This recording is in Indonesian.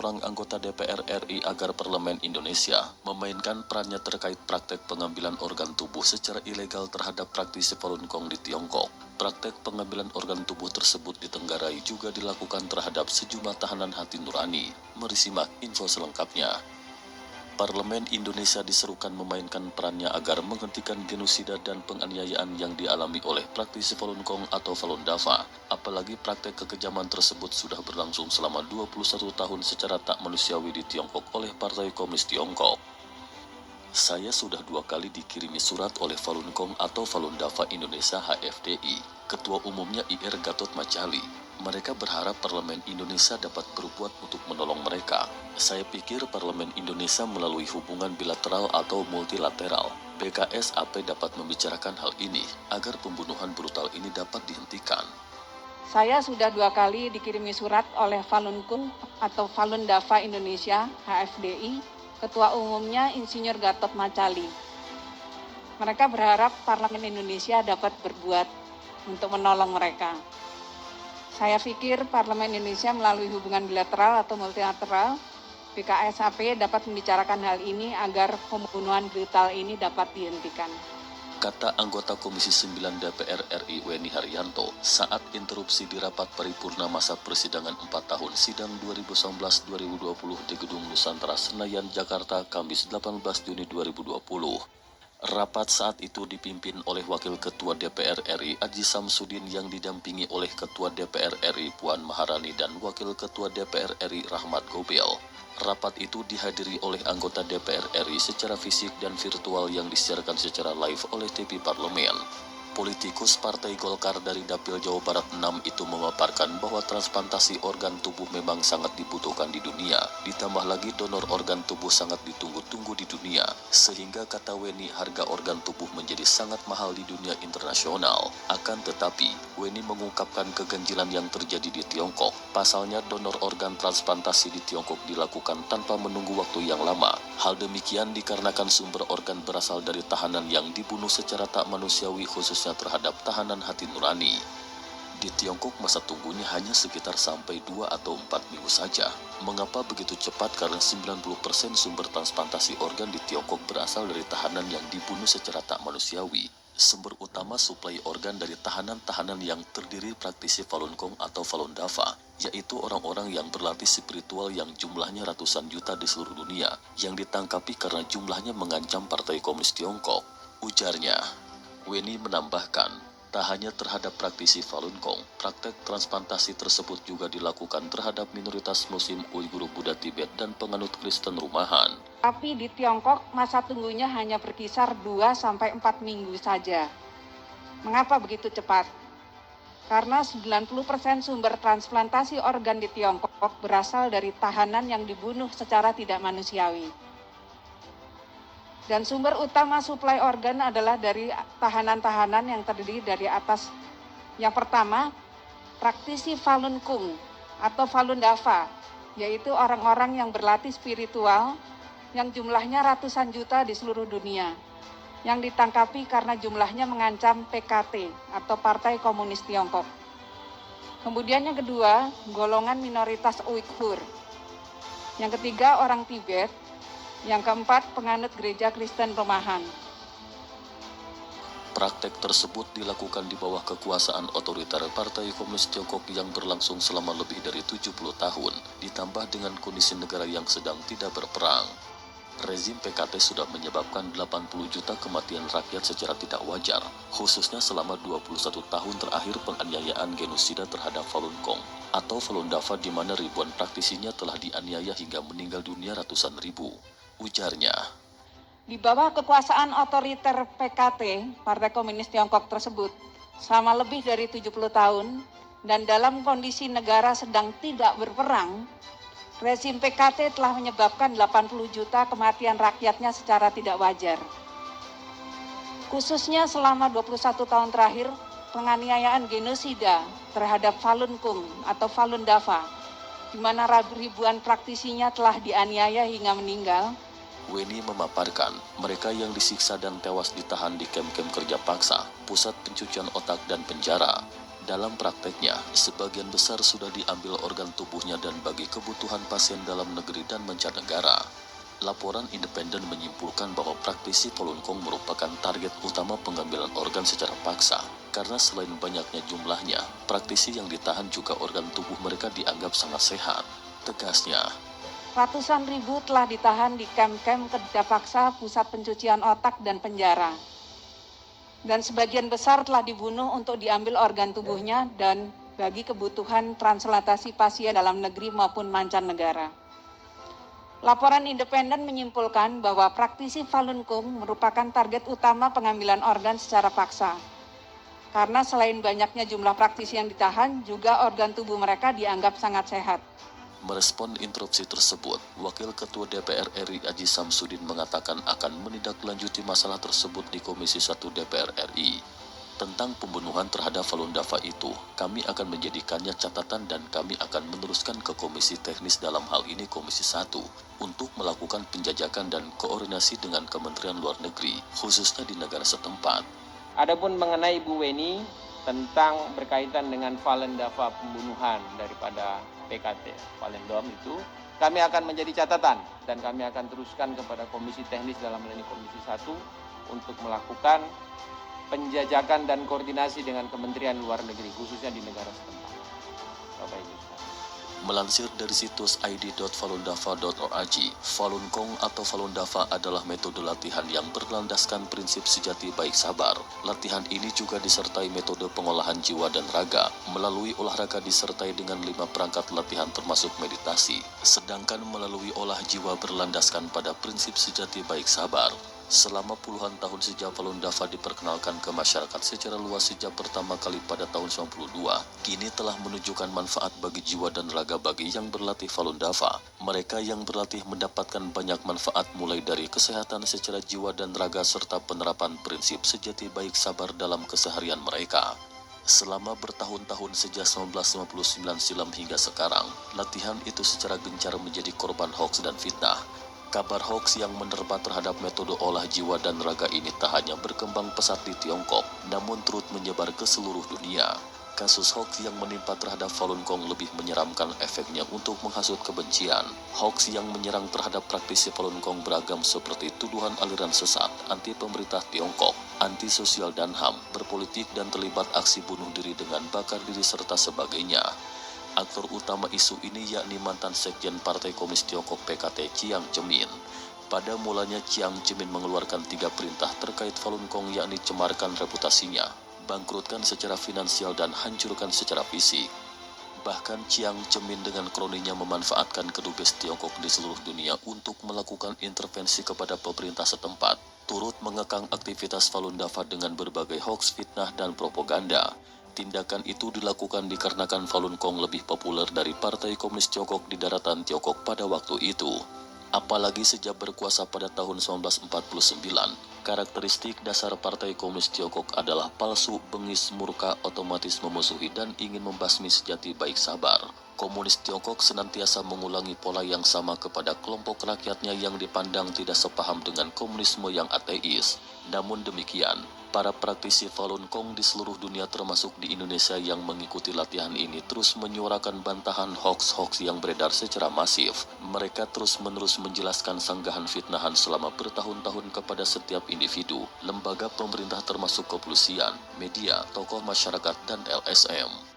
seorang anggota DPR RI agar Parlemen Indonesia memainkan perannya terkait praktek pengambilan organ tubuh secara ilegal terhadap praktisi Falun Gong di Tiongkok. Praktek pengambilan organ tubuh tersebut ditenggarai juga dilakukan terhadap sejumlah tahanan hati nurani. Mari simak info selengkapnya. Parlemen Indonesia diserukan memainkan perannya agar menghentikan genosida dan penganiayaan yang dialami oleh praktisi Falun Gong atau Falun Dafa. Apalagi praktek kekejaman tersebut sudah berlangsung selama 21 tahun secara tak manusiawi di Tiongkok oleh Partai Komunis Tiongkok. Saya sudah 2 kali dikirimi surat oleh Falun Gong atau Falun Dafa Indonesia HFDI, Ketua Umumnya IR Gatot Macali. Mereka berharap Parlemen Indonesia dapat berbuat untuk menolong mereka. Saya pikir Parlemen Indonesia melalui hubungan bilateral atau multilateral, PKSAP dapat membicarakan hal ini agar pembunuhan brutal ini dapat dihentikan. Saya sudah 2 kali dikirimi surat oleh Falun Gong atau Falun Dafa Indonesia HFDI, Ketua Umumnya Insinyur Gatot Macali. Mereka berharap Parlemen Indonesia dapat berbuat untuk menolong mereka. Saya pikir Parlemen Indonesia melalui hubungan bilateral atau multilateral, PKSAP dapat membicarakan hal ini agar pembunuhan brutal ini dapat dihentikan. Kata anggota Komisi 9 DPR RI Weni Haryanto saat interupsi di rapat paripurna masa persidangan 4 tahun sidang 2019-2020 di Gedung Nusantara Senayan, Jakarta, Kamis 18 Juni 2020. Rapat saat itu dipimpin oleh Wakil Ketua DPR RI Aji Samsudin yang didampingi oleh Ketua DPR RI Puan Maharani dan Wakil Ketua DPR RI Rahmat Gobel. Rapat itu dihadiri oleh anggota DPR RI secara fisik dan virtual yang disiarkan secara live oleh TV Parlemen. Politikus Partai Golkar dari Dapil Jawa Barat 6 itu memaparkan bahwa transplantasi organ tubuh memang sangat dibutuhkan di dunia. Ditambah lagi donor organ tubuh sangat ditunggu-tunggu di dunia. Sehingga kata Weni harga organ tubuh menjadi sangat mahal di dunia internasional. Akan tetapi, Weni mengungkapkan keganjilan yang terjadi di Tiongkok. Pasalnya donor organ transplantasi di Tiongkok dilakukan tanpa menunggu waktu yang lama. Hal demikian dikarenakan sumber organ berasal dari tahanan yang dibunuh secara tak manusiawi khususnya terhadap tahanan hati nurani. Di Tiongkok masa tunggunya hanya sekitar sampai 2 atau 4 minggu saja. Mengapa begitu cepat? Karena 90% sumber transplantasi organ di Tiongkok berasal dari tahanan yang dibunuh secara tak manusiawi. Sumber utama suplai organ dari tahanan-tahanan yang terdiri praktisi Falun Gong atau Falun Dafa, yaitu orang-orang yang berlatih spiritual yang jumlahnya ratusan juta di seluruh dunia, yang ditangkapi karena jumlahnya mengancam Partai Komunis Tiongkok. Ujarnya. Weni menambahkan, tak hanya terhadap praktisi Falun Gong, praktek transplantasi tersebut juga dilakukan terhadap minoritas Muslim Uighur Buddha Tibet dan penganut Kristen rumahan. Tapi di Tiongkok masa tunggunya hanya berkisar 2-4 minggu saja. Mengapa begitu cepat? Karena 90% sumber transplantasi organ di Tiongkok berasal dari tahanan yang dibunuh secara tidak manusiawi. Dan sumber utama suplai organ adalah dari tahanan-tahanan yang terdiri dari atas. Yang pertama, praktisi Falun Gong atau Falun Dafa, yaitu orang-orang yang berlatih spiritual yang jumlahnya ratusan juta di seluruh dunia, yang ditangkapi karena jumlahnya mengancam PKT atau Partai Komunis Tiongkok. Kemudian yang kedua, golongan minoritas Uighur. Yang ketiga, orang Tibet. Yang keempat, penganut gereja Kristen rumahan. Praktek tersebut dilakukan di bawah kekuasaan otoriter Partai Komunis Tiongkok yang berlangsung selama lebih dari 70 tahun, ditambah dengan kondisi negara yang sedang tidak berperang. Rezim PKT sudah menyebabkan 80 juta kematian rakyat secara tidak wajar, khususnya selama 21 tahun terakhir penganiayaan genosida terhadap Falun Gong atau Falun Dafa di mana ribuan praktisinya telah dianiaya hingga meninggal dunia ratusan ribu. Ujarnya. Di bawah kekuasaan otoriter PKT, Partai Komunis Tiongkok tersebut, selama lebih dari 70 tahun, dan dalam kondisi negara sedang tidak berperang, rezim PKT telah menyebabkan 80 juta kematian rakyatnya secara tidak wajar. Khususnya selama 21 tahun terakhir, penganiayaan genosida terhadap Falun Gong atau Falun Dafa, di mana ribuan praktisinya telah dianiaya hingga meninggal. Weni memaparkan, mereka yang disiksa dan tewas ditahan di kem-kem kerja paksa, pusat pencucian otak dan penjara. Dalam prakteknya, sebagian besar sudah diambil organ tubuhnya dan bagi kebutuhan pasien dalam negeri dan mancanegara. Laporan independen menyimpulkan bahwa praktisi Falun Gong merupakan target utama pengambilan organ secara paksa. Karena selain banyaknya jumlahnya, praktisi yang ditahan juga organ tubuh mereka dianggap sangat sehat. Tegasnya, Ratusan ribu telah ditahan di kem-kem kerja paksa, pusat pencucian otak, dan penjara. Dan sebagian besar telah dibunuh untuk diambil organ tubuhnya dan bagi kebutuhan transplantasi pasien dalam negeri maupun mancanegara. Laporan independen menyimpulkan bahwa praktisi Falun Gong merupakan target utama pengambilan organ secara paksa. Karena selain banyaknya jumlah praktisi yang ditahan, juga organ tubuh mereka dianggap sangat sehat. merespon interupsi tersebut, Wakil Ketua DPR RI Aji Samsudin mengatakan akan menindaklanjuti masalah tersebut di Komisi 1 DPR RI. Tentang pembunuhan terhadap Falun Dafa itu, kami akan menjadikannya catatan dan kami akan meneruskan ke Komisi Teknis dalam hal ini Komisi 1 untuk melakukan penjajakan dan koordinasi dengan Kementerian Luar Negeri, khususnya di negara setempat. Adapun mengenai Bu Weni tentang berkaitan dengan Falun Dafa pembunuhan daripada PKT Falun Dom itu, kami akan menjadi catatan dan kami akan teruskan kepada Komisi Teknis dalam hal ini Komisi 1 untuk melakukan penjajakan dan koordinasi dengan Kementerian Luar Negeri khususnya di negara setempat. Bapak Ibu sekalian. Melansir dari situs id.falundafa.org, Falun Gong atau Falun Dafa adalah metode latihan yang berlandaskan prinsip sejati baik sabar. Latihan ini juga disertai metode pengolahan jiwa dan raga, melalui olahraga disertai dengan 5 perangkat latihan termasuk meditasi. Sedangkan melalui olah jiwa berlandaskan pada prinsip sejati baik sabar. Selama puluhan tahun sejak Falun Dafa diperkenalkan ke masyarakat secara luas sejak pertama kali pada tahun 92, kini telah menunjukkan manfaat bagi jiwa dan raga bagi yang berlatih Falun Dafa. Mereka yang berlatih mendapatkan banyak manfaat mulai dari kesehatan secara jiwa dan raga serta penerapan prinsip sejati baik sabar dalam keseharian mereka. Selama bertahun-tahun sejak 1959 silam hingga sekarang, latihan itu secara gencar menjadi korban hoaks dan fitnah. Kabar hoaks yang menerpa terhadap metode olah jiwa dan raga ini tak hanya berkembang pesat di Tiongkok, namun turut menyebar ke seluruh dunia. Kasus hoaks yang menimpa terhadap Falun Gong lebih menyeramkan efeknya untuk menghasut kebencian. Hoaks yang menyerang terhadap praktisi Falun Gong beragam seperti tuduhan aliran sesat, anti pemerintah Tiongkok, anti sosial dan HAM, berpolitik dan terlibat aksi bunuh diri dengan bakar diri serta sebagainya. Aktor utama isu ini yakni mantan Sekjen Partai Komunis Tiongkok PKT Chiang Zemin. Pada mulanya Chiang Zemin mengeluarkan 3 perintah terkait Falun Gong yakni cemarkan reputasinya, bangkrutkan secara finansial dan hancurkan secara fisik. Bahkan Chiang Zemin dengan kroninya memanfaatkan kedubes Tiongkok di seluruh dunia untuk melakukan intervensi kepada pemerintah setempat, turut mengekang aktivitas Falun Dafa dengan berbagai hoaks, fitnah, dan propaganda. Tindakan itu dilakukan dikarenakan Falun Gong lebih populer dari Partai Komunis Tiongkok di daratan Tiongkok pada waktu itu. Apalagi sejak berkuasa pada tahun 1949, karakteristik dasar Partai Komunis Tiongkok adalah palsu, bengis, murka, otomatis memusuhi dan ingin membasmi sejati baik sabar. Komunis Tiongkok senantiasa mengulangi pola yang sama kepada kelompok rakyatnya yang dipandang tidak sepaham dengan komunisme yang ateis. Namun demikian, para praktisi Falun Gong di seluruh dunia termasuk di Indonesia yang mengikuti latihan ini terus menyuarakan bantahan hoaks-hoaks yang beredar secara masif. Mereka terus-menerus menjelaskan sanggahan fitnahan selama bertahun-tahun kepada setiap individu, lembaga pemerintah termasuk kepolisian, media, tokoh masyarakat, dan LSM.